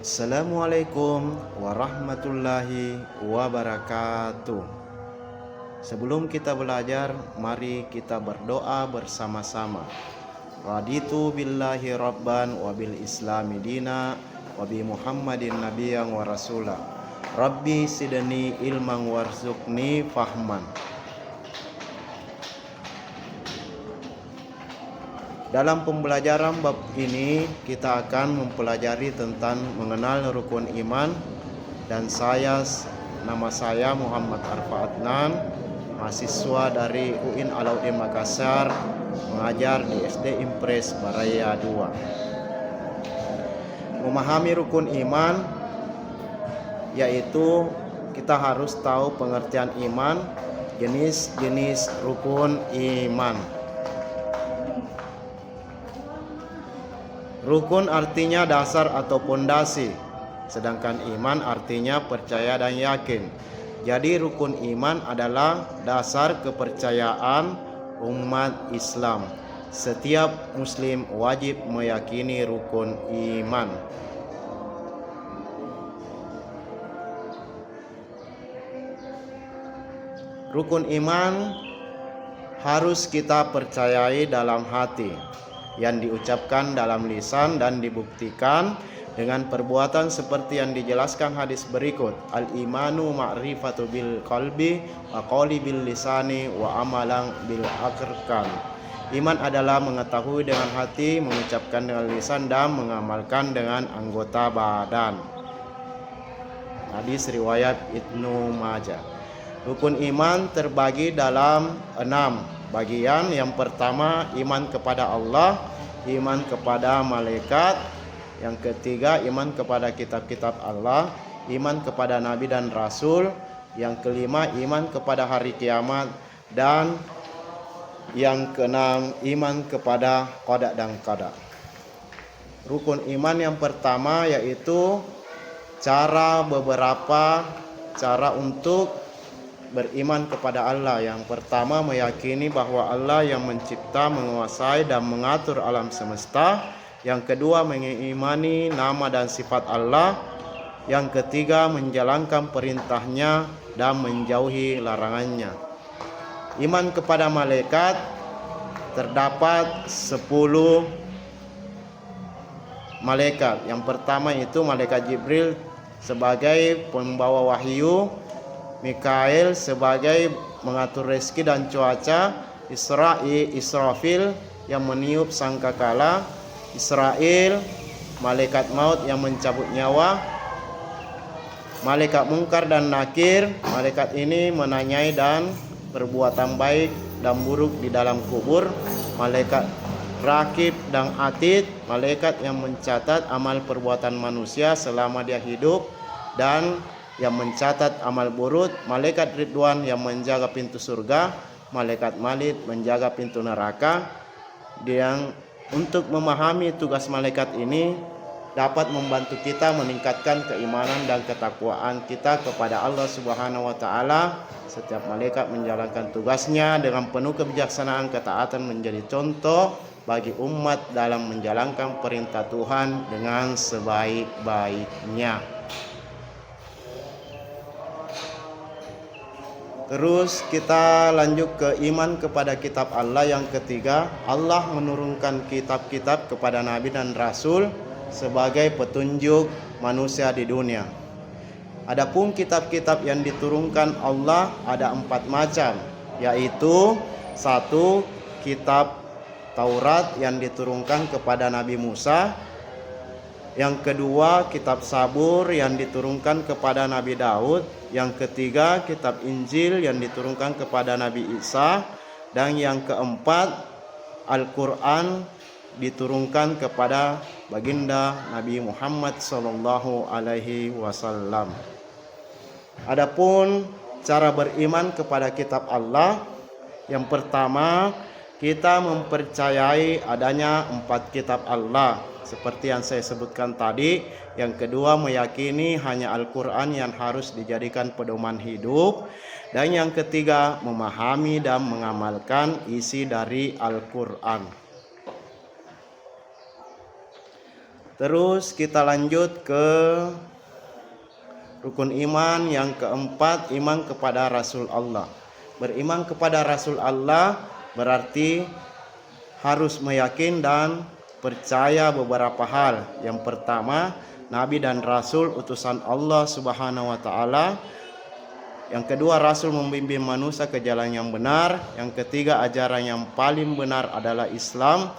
Assalamualaikum warahmatullahi wabarakatuh. Sebelum kita belajar, mari kita berdoa bersama-sama. Raditu billahi rabban wa bil islami dina wa bi Muhammadin nabiyyan wa rasula. Rabbi sidni ilman warzuqni fahman. Dalam pembelajaran bab ini kita akan mempelajari tentang mengenal rukun iman, dan nama saya Muhammad Arfa Adnan, mahasiswa dari UIN Alauddin Makassar, mengajar di SD Impres Baraya 2. Memahami rukun iman yaitu kita harus tahu pengertian iman, jenis-jenis rukun iman. Rukun artinya dasar atau pondasi, sedangkan iman artinya percaya dan yakin. Jadi rukun iman adalah dasar kepercayaan umat Islam. Setiap muslim wajib meyakini rukun iman. Rukun iman harus kita percayai dalam hati, yang diucapkan dalam lisan dan dibuktikan dengan perbuatan seperti yang dijelaskan hadis berikut. Al-imanu ma'rifatu bil qalbi wa qawli bil lisani wa amalan bil arkan. Iman adalah mengetahui dengan hati, mengucapkan dengan lisan, dan mengamalkan dengan anggota badan. Hadis riwayat Ibnu Majah. Rukun iman terbagi dalam 6 bagian. Yang pertama, iman kepada Allah, iman kepada malaikat. Yang ketiga, iman kepada kitab-kitab Allah, iman kepada nabi dan rasul. Yang kelima, iman kepada hari kiamat. Dan yang keenam, iman kepada qada dan qadar. Rukun iman yang pertama yaitu beberapa cara untuk beriman kepada Allah. Yang pertama, meyakini bahwa Allah yang mencipta, menguasai, dan mengatur alam semesta. Yang kedua, mengimani nama dan sifat Allah. Yang ketiga, menjalankan perintahnya dan menjauhi larangannya. Iman kepada malaikat, terdapat 10 malaikat. Yang pertama itu malaikat Jibril sebagai pembawa wahyu, Mikail sebagai mengatur rezeki dan cuaca, Israfil yang meniup sangkakala, Israel malaikat maut yang mencabut nyawa, malaikat mungkar dan nakir. Malaikat ini menanyai dan perbuatan baik dan buruk di dalam kubur. Malaikat rakib dan atid, malaikat yang mencatat amal perbuatan manusia selama dia hidup dan yang mencatat amal buruk. Malaikat Ridwan yang menjaga pintu surga, malaikat Malid menjaga pintu neraka. Yang untuk memahami tugas malaikat ini dapat membantu kita meningkatkan keimanan dan ketakwaan kita kepada Allah Subhanahu wa taala. Setiap malaikat menjalankan tugasnya dengan penuh kebijaksanaan, ketaatan menjadi contoh bagi umat dalam menjalankan perintah Tuhan dengan sebaik-baiknya. Terus kita lanjut ke iman kepada kitab Allah. Yang ketiga, Allah menurunkan kitab-kitab kepada nabi dan rasul sebagai petunjuk manusia di dunia. Adapun kitab-kitab yang diturunkan Allah ada 4 macam, yaitu 1. Kitab Taurat yang diturunkan kepada Nabi Musa. Yang kedua, kitab Sabur yang diturunkan kepada Nabi Daud. Yang ketiga, kitab Injil yang diturunkan kepada Nabi Isa. Dan yang keempat, Al-Quran diturunkan kepada baginda Nabi Muhammad sallallahu alaihi wasallam. Adapun cara beriman kepada kitab Allah, yang pertama, kita mempercayai adanya 4 kitab Allah seperti yang saya sebutkan tadi. Yang kedua, meyakini hanya Al-Quran yang harus dijadikan pedoman hidup. Dan yang ketiga, memahami dan mengamalkan isi dari Al-Quran. Terus kita lanjut ke rukun iman yang keempat, iman kepada Rasul Allah. Beriman kepada Rasul Allah berarti harus meyakin dan percaya beberapa hal. Yang pertama, Nabi dan Rasul utusan Allah Subhanahu wa taala. Yang kedua, Rasul membimbing manusia ke jalan yang benar. Yang ketiga, ajaran yang paling benar adalah Islam.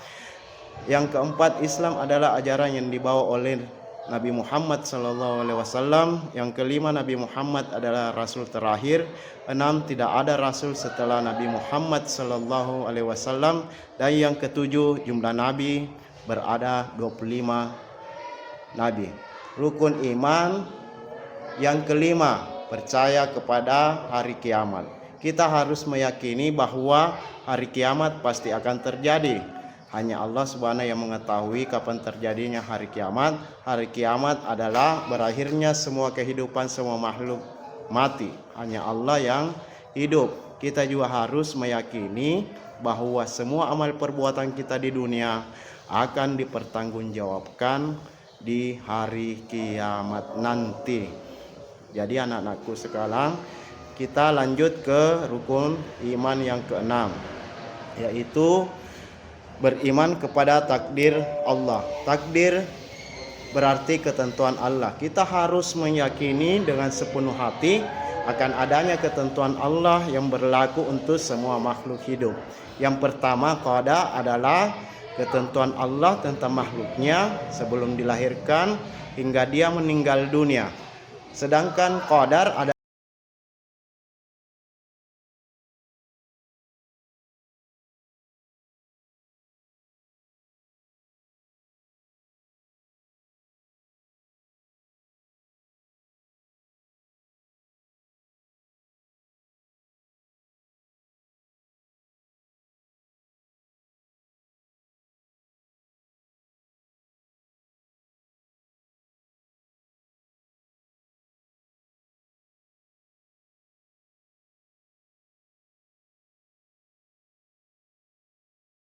Yang keempat, Islam adalah ajaran yang dibawa oleh Nabi Muhammad SAW. Yang kelima, Nabi Muhammad adalah Rasul terakhir. 6, tidak ada Rasul setelah Nabi Muhammad SAW. Dan yang ketujuh, jumlah Nabi berada 25 Nabi. Rukun iman yang kelima, percaya kepada hari kiamat. Kita harus meyakini bahwa hari kiamat pasti akan terjadi. Hanya Allah Subhanahu yang mengetahui kapan terjadinya hari kiamat. Hari kiamat adalah berakhirnya semua kehidupan, semua makhluk mati. Hanya Allah yang hidup. Kita juga harus meyakini bahwa semua amal perbuatan kita di dunia akan dipertanggungjawabkan di hari kiamat nanti. Jadi anak-anakku sekarang, kita lanjut ke rukun iman yang keenam, yaitu beriman kepada takdir Allah. Takdir berarti ketentuan Allah. Kita harus meyakini dengan sepenuh hati akan adanya ketentuan Allah yang berlaku untuk semua makhluk hidup. Yang pertama, qada adalah ketentuan Allah tentang makhluknya sebelum dilahirkan hingga dia meninggal dunia. Sedangkan qadar adalah